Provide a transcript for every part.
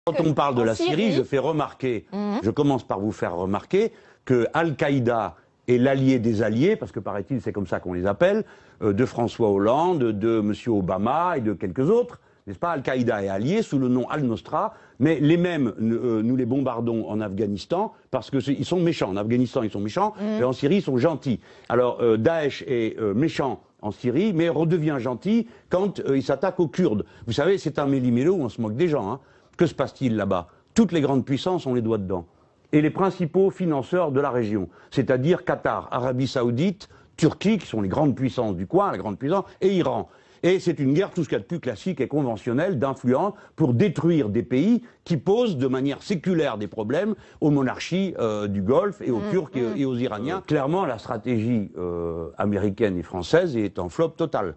Quand on parle de la Syrie, je fais remarquer, je commence par vous faire remarquer que Al-Qaïda est l'allié des alliés, parce que paraît-il c'est comme ça qu'on les appelle, de François Hollande, de M. Obama et de quelques autres, n'est-ce pas? Al-Qaïda est allié sous le nom Al-Nosra, mais les mêmes, nous les bombardons en Afghanistan parce qu'ils sont méchants. En Afghanistan, ils sont méchants, et en Syrie, ils sont gentils. Alors, Daesh est méchant en Syrie, mais redevient gentil quand il s'attaque aux Kurdes. Vous savez, c'est un méli-mélo où on se moque des gens. Hein. Que se passe-t-il là-bas? Toutes les grandes puissances ont les doigts dedans. Et les principaux financeurs de la région, c'est-à-dire Qatar, Arabie Saoudite, Turquie, qui sont les grandes puissances du coin, la grande puissance, et Iran. Et c'est une guerre tout ce qu'il y a de plus classique et conventionnelle, d'influence, pour détruire des pays qui posent de manière séculaire des problèmes aux monarchies du Golfe et aux Turcs et aux Iraniens. Clairement, la stratégie américaine et française est en flop total.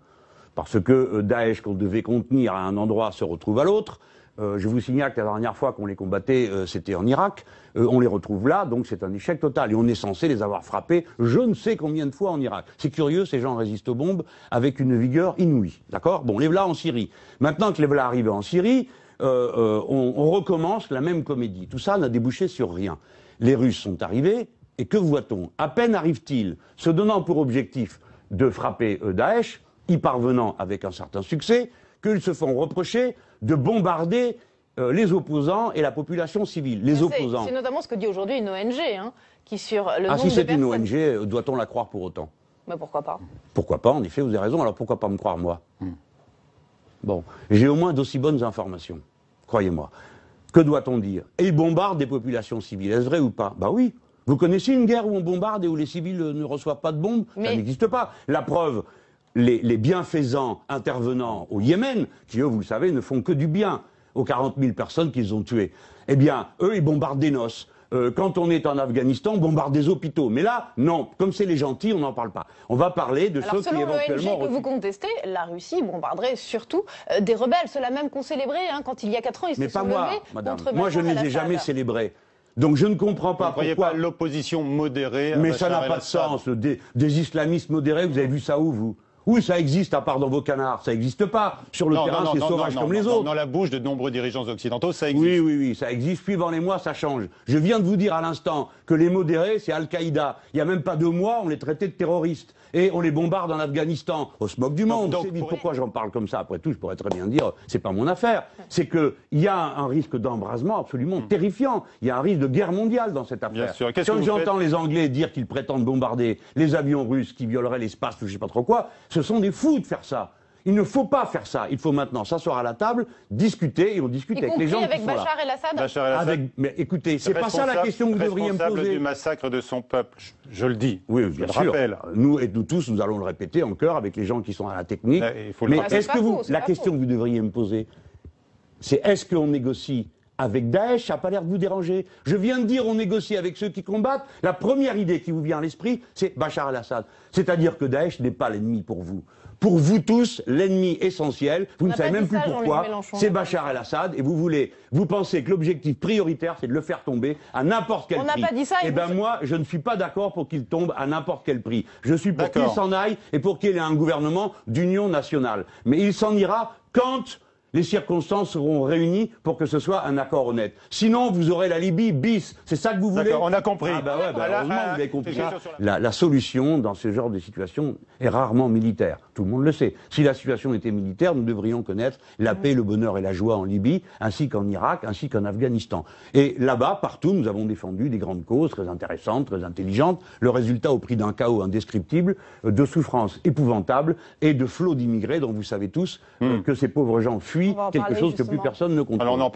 Parce que Daesh, qu'on devait contenir à un endroit, se retrouve à l'autre. Je vous signale que la dernière fois qu'on les combattait, c'était en Irak. On les retrouve là, donc c'est un échec total. Et on est censé les avoir frappés je ne sais combien de fois en Irak. C'est curieux, ces gens résistent aux bombes avec une vigueur inouïe. D'accord? Bon, les voilà en Syrie. Maintenant que les voilà arrivés en Syrie, on recommence la même comédie. Tout ça n'a débouché sur rien. Les Russes sont arrivés, et que voit-on? À peine arrivent-ils, se donnant pour objectif de frapper Daesh, y parvenant avec un certain succès, qu'ils se font reprocher de bombarder les opposants et la population civile. Les opposants. C'est notamment ce que dit aujourd'hui une ONG, hein, qui sur le nombre si c'est de une personnes... ONG, doit-on la croire pour autant? Mais pourquoi pas? Pourquoi pas, en effet, vous avez raison, alors pourquoi pas me croire moi? Bon, j'ai au moins d'aussi bonnes informations, croyez-moi. Que doit-on dire? Et ils bombardent des populations civiles, est-ce vrai ou pas? Bah oui. Vous connaissez une guerre où on bombarde et où les civils ne reçoivent pas de bombes? Ça n'existe pas. La preuve, les bienfaisants intervenants au Yémen, qui eux, vous le savez, ne font que du bien aux 40 000 personnes qu'ils ont tuées. Eh bien, eux, ils bombardent des noces. Quand on est en Afghanistan, on bombarde des hôpitaux. Mais là, non, comme c'est les gentils, on n'en parle pas. On va parler de ceux qui éventuellement... Selon l'ONG que vous contestez, la Russie bombarderait surtout des rebelles. Ceux-là même qu'on célébrait, hein, quand il y a 4 ans, ils se sont levés contre Bachar el-Assad. Moi, je ne les ai jamais célébrés. Donc je ne comprends pas pourquoi... Vous ne croyez pas l'opposition modérée à Mais Bachar ça n'a pas de sens. Des islamistes modérés, vous avez vu ça où, vous? Oui, ça existe, à part dans vos canards. Ça n'existe pas. Sur le terrain, c'est sauvage comme les autres. Dans la bouche de nombreux dirigeants occidentaux, ça existe. Oui, ça existe. Suivant les mois, ça change. Je viens de vous dire à l'instant que les modérés, c'est Al-Qaïda. Il n'y a même pas 2 mois, on les traitait de terroristes. Et on les bombarde en Afghanistan. On se moque du monde. Pourquoi j'en parle comme ça? Après tout, je pourrais très bien dire, c'est pas mon affaire. C'est qu'il y a un risque d'embrasement absolument terrifiant. Il y a un risque de guerre mondiale dans cette affaire. Bien sûr. Quand j'entends les Anglais dire qu'ils prétendent bombarder les avions russes qui violeraient l'espace, je ne sais pas trop quoi, ce sont des fous de faire ça. Il ne faut pas faire ça. Il faut maintenant s'asseoir à la table, discuter, et on discute avec les gens qui sont là. Bachar el-Assad. Mais écoutez, c'est pas ça la question que vous devriez me poser. Responsable du massacre de son peuple, je le dis. Oui, bien sûr. Rappelle. Nous et nous tous, nous allons le répéter en chœur avec les gens qui sont à la technique. Mais est-ce que vous, la question que vous devriez me poser, c'est est-ce qu'on négocie avec Daesh? Ça n'a pas l'air de vous déranger. Je viens de dire on négocie avec ceux qui combattent. La première idée qui vous vient à l'esprit, c'est Bachar el-Assad. C'est-à-dire que Daesh n'est pas l'ennemi pour vous. Pour vous tous, l'ennemi essentiel, vous ne savez même plus pourquoi, c'est Bachar el-Assad, et vous pensez que l'objectif prioritaire, c'est de le faire tomber à n'importe quel prix. On n'a pas dit ça. Eh bien moi, je ne suis pas d'accord pour qu'il tombe à n'importe quel prix. Je suis pour qu'il s'en aille et pour qu'il ait un gouvernement d'union nationale. Mais il s'en ira quand les circonstances seront réunies pour que ce soit un accord honnête. Sinon, vous aurez la Libye bis. C'est ça que vous voulez? D'accord, on a compris. Heureusement, vous avez compris. La solution dans ce genre de situation est rarement militaire. Tout le monde le sait. Si la situation était militaire, nous devrions connaître la paix, le bonheur et la joie en Libye, ainsi qu'en Irak, ainsi qu'en Afghanistan. Et là-bas, partout, nous avons défendu des grandes causes très intéressantes, très intelligentes. Le résultat au prix d'un chaos indescriptible, de souffrances épouvantables et de flots d'immigrés dont vous savez tous que ces pauvres gens fuient quelque chose que plus personne ne comprend.